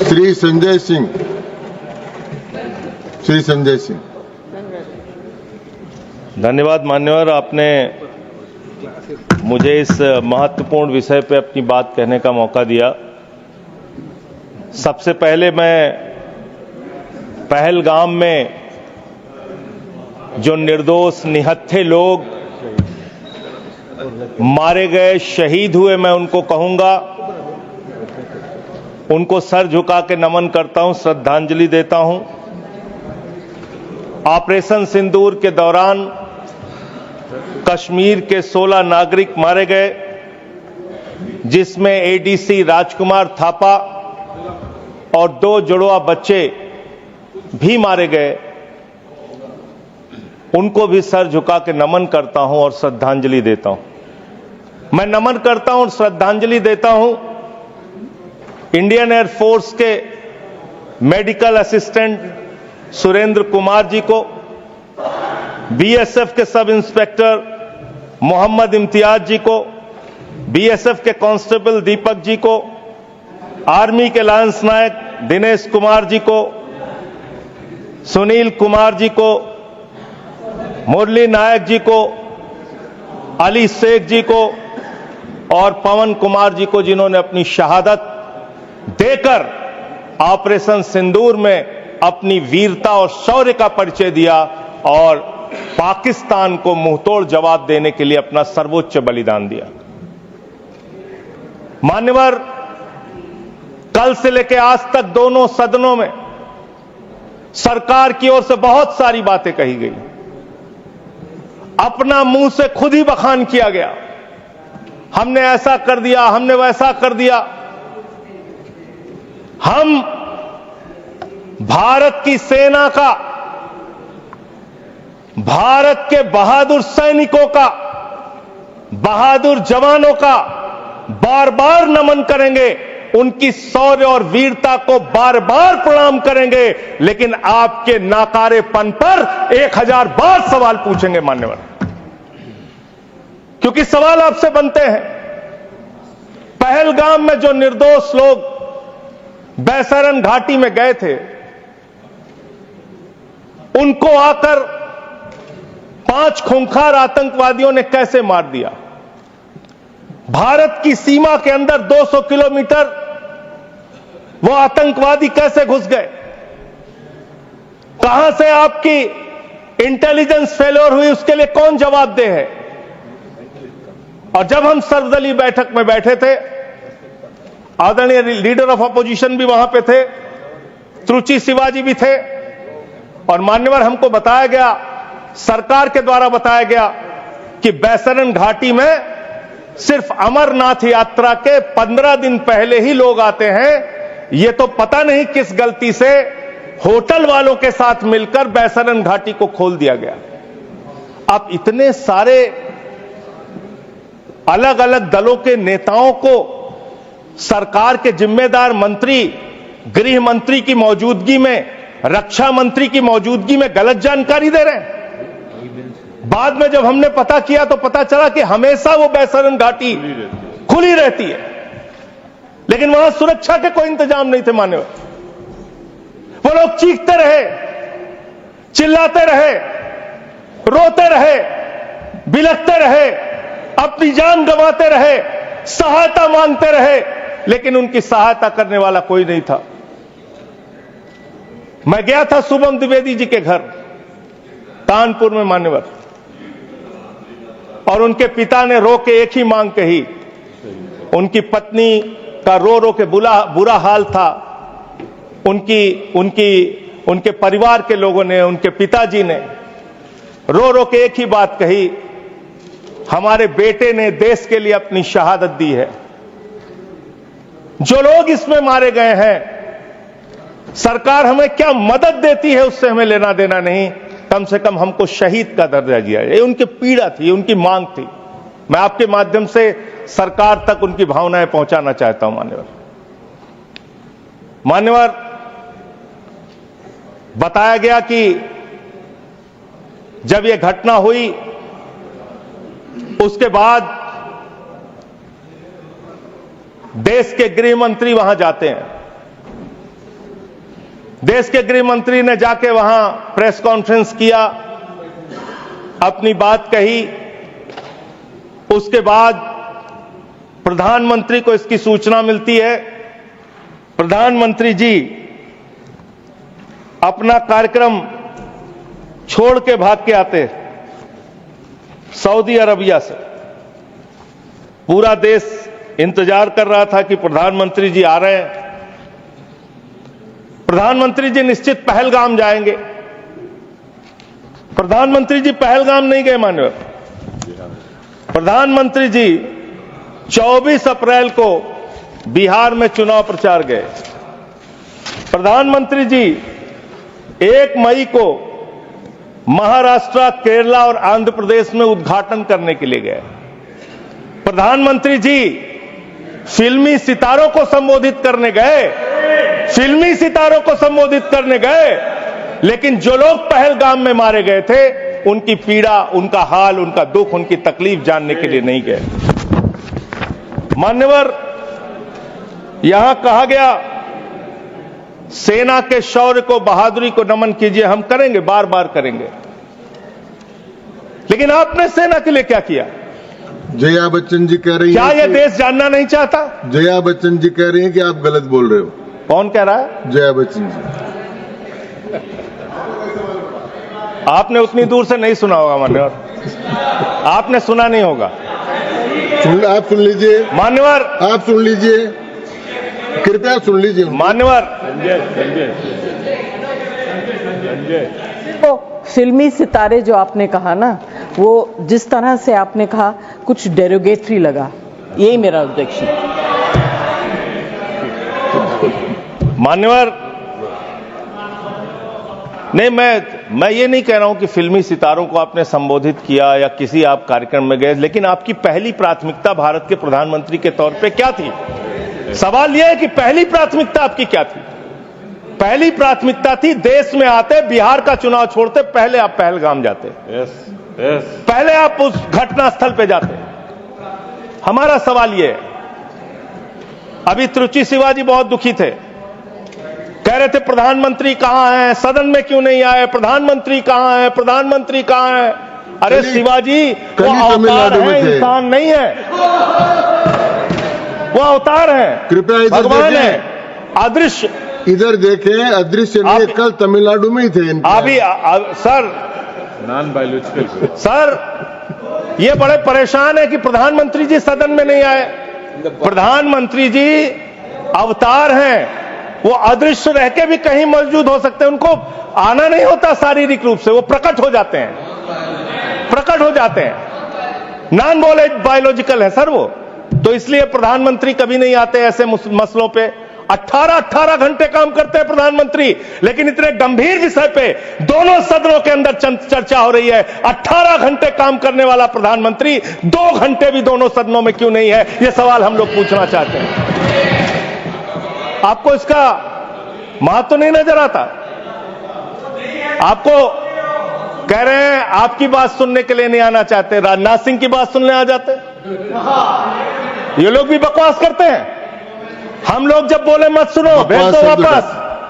श्री संजय सिंह। श्री संजय सिंह। धन्यवाद मान्यवर, आपने मुझे इस महत्वपूर्ण विषय पर अपनी बात कहने का मौका दिया। सबसे पहले मैं पहलगाम में जो निर्दोष निहत्थे लोग मारे गए, शहीद हुए, मैं उनको कहूंगा, उनको सर झुका के नमन करता हूं, श्रद्धांजलि देता हूं। ऑपरेशन सिंदूर के दौरान कश्मीर के 16 नागरिक मारे गए, जिसमें एडीसी राजकुमार थापा और 2 जुड़वा बच्चे भी मारे गए। उनको भी सर झुका के नमन करता हूं और श्रद्धांजलि देता हूं। मैं नमन करता हूं और श्रद्धांजलि देता हूं इंडियन एयरफोर्स के मेडिकल असिस्टेंट सुरेंद्र कुमार जी को, बीएसएफ के सब इंस्पेक्टर मोहम्मद इम्तियाज जी को, बीएसएफ के कांस्टेबल दीपक जी को, आर्मी के लांस नायक दिनेश कुमार जी को, सुनील कुमार जी को, मुरली नायक जी को, अली शेख जी को और पवन कुमार जी को, जिन्होंने अपनी शहादत देकर ऑपरेशन सिंदूर में अपनी वीरता और शौर्य का परिचय दिया और पाकिस्तान को मुंहतोड़ जवाब देने के लिए अपना सर्वोच्च बलिदान दिया। मान्यवर, कल से लेकर आज तक दोनों सदनों में सरकार की ओर से बहुत सारी बातें कही गई, अपना मुंह से खुद ही बखान किया गया, हमने ऐसा कर दिया, हमने वैसा कर दिया। हम भारत की सेना का, भारत के बहादुर सैनिकों का, बहादुर जवानों का बार बार नमन करेंगे, उनकी शौर्य और वीरता को बार बार प्रणाम करेंगे, लेकिन आपके नाकारेपन पर 1000 बार सवाल पूछेंगे मान्यवर, क्योंकि सवाल आपसे बनते हैं। पहलगाम में जो निर्दोष लोग बैसरन घाटी में गए थे, उनको आकर 5 खूंखार आतंकवादियों ने कैसे मार दिया? भारत की सीमा के अंदर 200 किलोमीटर वो आतंकवादी कैसे घुस गए? कहां से आपकी इंटेलिजेंस फेलियर हुई, उसके लिए कौन जवाबदेह है? और जब हम सर्वदलीय बैठक में बैठे थे, आदरणीय लीडर ऑफ अपोजिशन भी वहां पे थे, त्रुचि शिवाजी भी थे, और मान्यवर हमको बताया गया, सरकार के द्वारा बताया गया कि बैसरन घाटी में सिर्फ अमरनाथ यात्रा के 15 दिन पहले ही लोग आते हैं। ये तो पता नहीं किस गलती से होटल वालों के साथ मिलकर बैसरन घाटी को खोल दिया गया। अब इतने सारे अलग अलग दलों के नेताओं को सरकार के जिम्मेदार मंत्री, गृह मंत्री की मौजूदगी में, रक्षा मंत्री की मौजूदगी में गलत जानकारी दे रहे हैं। बाद में जब हमने पता किया तो पता चला कि हमेशा वो बैसरन घाटी खुली रहती है, लेकिन वहां सुरक्षा के कोई इंतजाम नहीं थे मान्यवर। वो लोग चीखते रहे, चिल्लाते रहे, रोते रहे, बिलखते रहे, अपनी जान गंवाते रहे, सहायता मांगते रहे, लेकिन उनकी सहायता करने वाला कोई नहीं था। मैं गया था शुभम द्विवेदी जी के घर कानपुर में मान्यवर, और उनके पिता ने रो के एक ही मांग कही। उनकी पत्नी का रो रो के बुरा हाल था। उनके परिवार के लोगों ने, उनके पिताजी ने रो रो के एक ही बात कही, हमारे बेटे ने देश के लिए अपनी शहादत दी है। जो लोग इसमें मारे गए हैं, सरकार हमें क्या मदद देती है उससे हमें लेना देना नहीं, कम से कम हमको शहीद का दर्जा दिया। ये उनकी पीड़ा थी, उनकी मांग थी। मैं आपके माध्यम से सरकार तक उनकी भावनाएं पहुंचाना चाहता हूं मान्यवर, बताया गया कि जब यह घटना हुई उसके बाद देश के गृह मंत्री वहां जाते हैं देश के गृह मंत्री ने जाके वहां प्रेस कॉन्फ्रेंस किया, अपनी बात कही। उसके बाद प्रधानमंत्री को इसकी सूचना मिलती है। प्रधानमंत्री जी अपना कार्यक्रम छोड़ के भाग के आते सऊदी अरबिया से। पूरा देश इंतजार कर रहा था कि प्रधानमंत्री जी आ रहे हैं। प्रधानमंत्री जी निश्चित पहलगाम जाएंगे। प्रधानमंत्री जी पहलगाम नहीं गए मान्यवर। प्रधानमंत्री जी 24 अप्रैल को बिहार में चुनाव प्रचार गए। प्रधानमंत्री जी 1 मई को महाराष्ट्र, केरला और आंध्र प्रदेश में उद्घाटन करने के लिए गए। प्रधानमंत्री जी फिल्मी सितारों को संबोधित करने गए, फिल्मी सितारों को संबोधित करने गए, लेकिन जो लोग पहलगाम में मारे गए थे उनकी पीड़ा, उनका हाल, उनका दुख, उनकी तकलीफ जानने के लिए नहीं गए। मान्यवर, यहां कहा गया सेना के शौर्य को, बहादुरी को नमन कीजिए। हम करेंगे, बार बार करेंगे, लेकिन आपने सेना के लिए क्या किया? जया बच्चन जी कह रही क्या हैं यह देश जानना नहीं चाहता? जया बच्चन जी कह रही हैं कि आप गलत बोल रहे हो। कौन कह रहा है? जया बच्चन जी। आपने उतनी दूर से नहीं सुना होगा मान्यवर, आपने सुना नहीं होगा। आप सुन लीजिए मान्यवर, आप सुन लीजिए, कृपया सुन लीजिए मान्यवर। तो फिल्मी सितारे जो आपने कहा ना, वो जिस तरह से आपने कहा कुछ डेरोगेटरी लगा, यही मेरा ऑब्जेक्शन। मान्यवर, नहीं, मैं ये नहीं कह रहा हूं कि फिल्मी सितारों को आपने संबोधित किया या किसी आप कार्यक्रम में गए, लेकिन आपकी पहली प्राथमिकता भारत के प्रधानमंत्री के तौर पे क्या थी? सवाल यह है कि पहली प्राथमिकता आपकी क्या थी? पहली प्राथमिकता थी देश में आते, बिहार का चुनाव छोड़ते, पहले आप पहलगाम जाते। पहले आप उस घटना स्थल पे जाते। हमारा सवाल यह है, अभी त्रुचि शिवाजी बहुत दुखी थे, कह रहे थे प्रधानमंत्री कहां हैं, सदन में क्यों नहीं आए, प्रधानमंत्री कहां हैं, प्रधानमंत्री कहां हैं? अरे शिवाजी, वो अवतार है, इंसान नहीं है। वो अवतार है, कृपया भगवान है, अदृश्य। इधर देखें, अदृश्य नहीं, कल तमिलनाडु में ही थे अभी सर, नॉन बायोलॉजिकल सर, ये बड़े परेशान है कि प्रधानमंत्री जी सदन में नहीं आए। प्रधानमंत्री जी अवतार हैं, वो अदृश्य रह के भी कहीं मौजूद हो सकते हैं। उनको आना नहीं होता शारीरिक रूप से, वो प्रकट हो जाते हैं, प्रकट हो जाते हैं। नॉन बायोलॉजिकल है सर वो, तो इसलिए प्रधानमंत्री कभी नहीं आते ऐसे मसलों पे। 18 घंटे काम करते हैं प्रधानमंत्री, लेकिन इतने गंभीर विषय पे दोनों सदनों के अंदर चर्चा हो रही है। 18 घंटे काम करने वाला प्रधानमंत्री 2 घंटे भी दोनों सदनों में क्यों नहीं है? यह सवाल हम लोग पूछना चाहते हैं। आपको इसका महत्व नहीं नजर आता? आपको कह रहे हैं आपकी बात सुनने के लिए नहीं आना चाहते, राजनाथ सिंह की बात सुनने आ जाते। ये लोग भी बकवास करते हैं। हम लोग जब बोले मत सुनो, भेज दो वापस,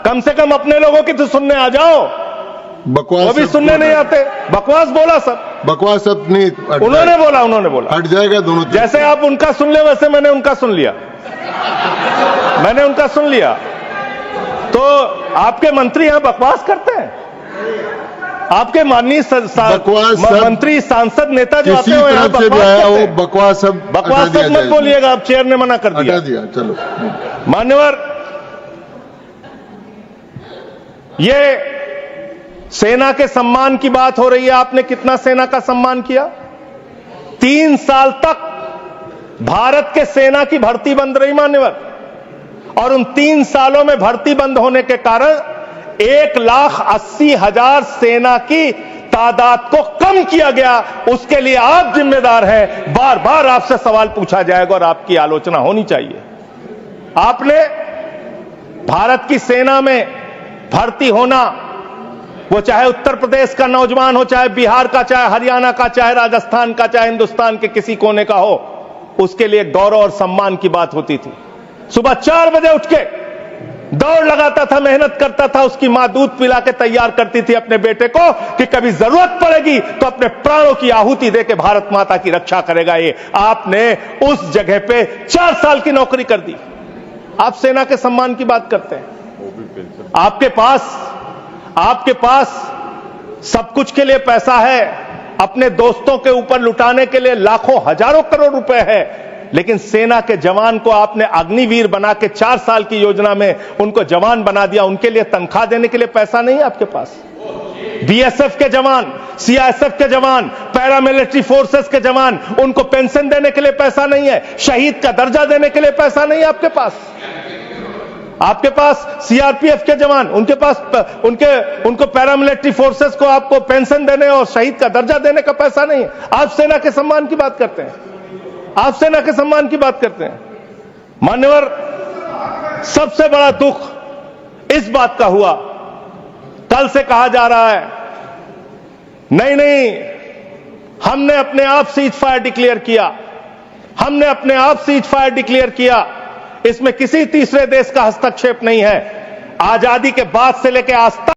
कम से कम अपने लोगों की तो सुनने आ जाओ। बकवास वो भी सुनने नहीं आते, बकवास बोला सब, बकवास सब नहीं, उन्होंने बोला हट जाएगा दोनों। जैसे आप उनका सुन ले, वैसे मैंने उनका सुन लिया, मैंने उनका सुन लिया। तो आपके मंत्री यहां बकवास करते हैं? आपके माननीय मंत्री, सांसद, नेता जो आते हैं यहां बकवास सब मत बोलिएगा, आप चेयर ने मना कर दिया। चलो मान्यवर, ये सेना के सम्मान की बात हो रही है। आपने कितना सेना का सम्मान किया? 3 साल तक भारत के सेना की भर्ती बंद रही मान्यवर, और उन 3 सालों में भर्ती बंद होने के कारण 1,80,000 सेना की तादाद को कम किया गया। उसके लिए आप जिम्मेदार हैं। बार बार आपसे सवाल पूछा जाएगा और आपकी आलोचना होनी चाहिए। आपने भारत की सेना में भर्ती होना, वो चाहे उत्तर प्रदेश का नौजवान हो, चाहे बिहार का, चाहे हरियाणा का, चाहे राजस्थान का, चाहे हिंदुस्तान के किसी कोने का हो, उसके लिए गौरव और सम्मान की बात होती थी। सुबह 4 बजे उठ के दौड़ लगाता था, मेहनत करता था, उसकी मां दूध पिला के तैयार करती थी अपने बेटे को कि कभी जरूरत पड़ेगी तो अपने प्राणों की आहुति देके भारत माता की रक्षा करेगा। ये आपने उस जगह पे 4 साल की नौकरी कर दी। आप सेना के सम्मान की बात करते हैं। आपके पास सब कुछ के लिए पैसा है, अपने दोस्तों के ऊपर लुटाने के लिए लाखों हजारों करोड़ रुपए है, लेकिन सेना के जवान को आपने अग्निवीर बना के 4 साल की योजना में उनको जवान बना दिया। उनके लिए तनख्वाह देने के लिए पैसा नहीं है आपके पास। बीएसएफ के जवान, सीआईएसएफ के जवान, पैरामिलिट्री फोर्सेस के जवान, उनको पेंशन देने के लिए पैसा नहीं है, शहीद का दर्जा देने के लिए पैसा नहीं है आपके पास। आपके पास सीआरपीएफ के जवान, उनको पैरामिलिट्री फोर्सेस को आपको पेंशन देने और शहीद का दर्जा देने का पैसा नहीं है। आप सेना के सम्मान की बात करते हैं। आप सेना के सम्मान की बात करते हैं। मान्यवर, सबसे बड़ा दुख इस बात का हुआ, कल से कहा जा रहा है नहीं, हमने अपने आप सीज फायर डिक्लेयर किया, हमने अपने आप सीज फायर डिक्लेयर किया, इसमें किसी तीसरे देश का हस्तक्षेप नहीं है। आजादी के बाद से लेकर आज तक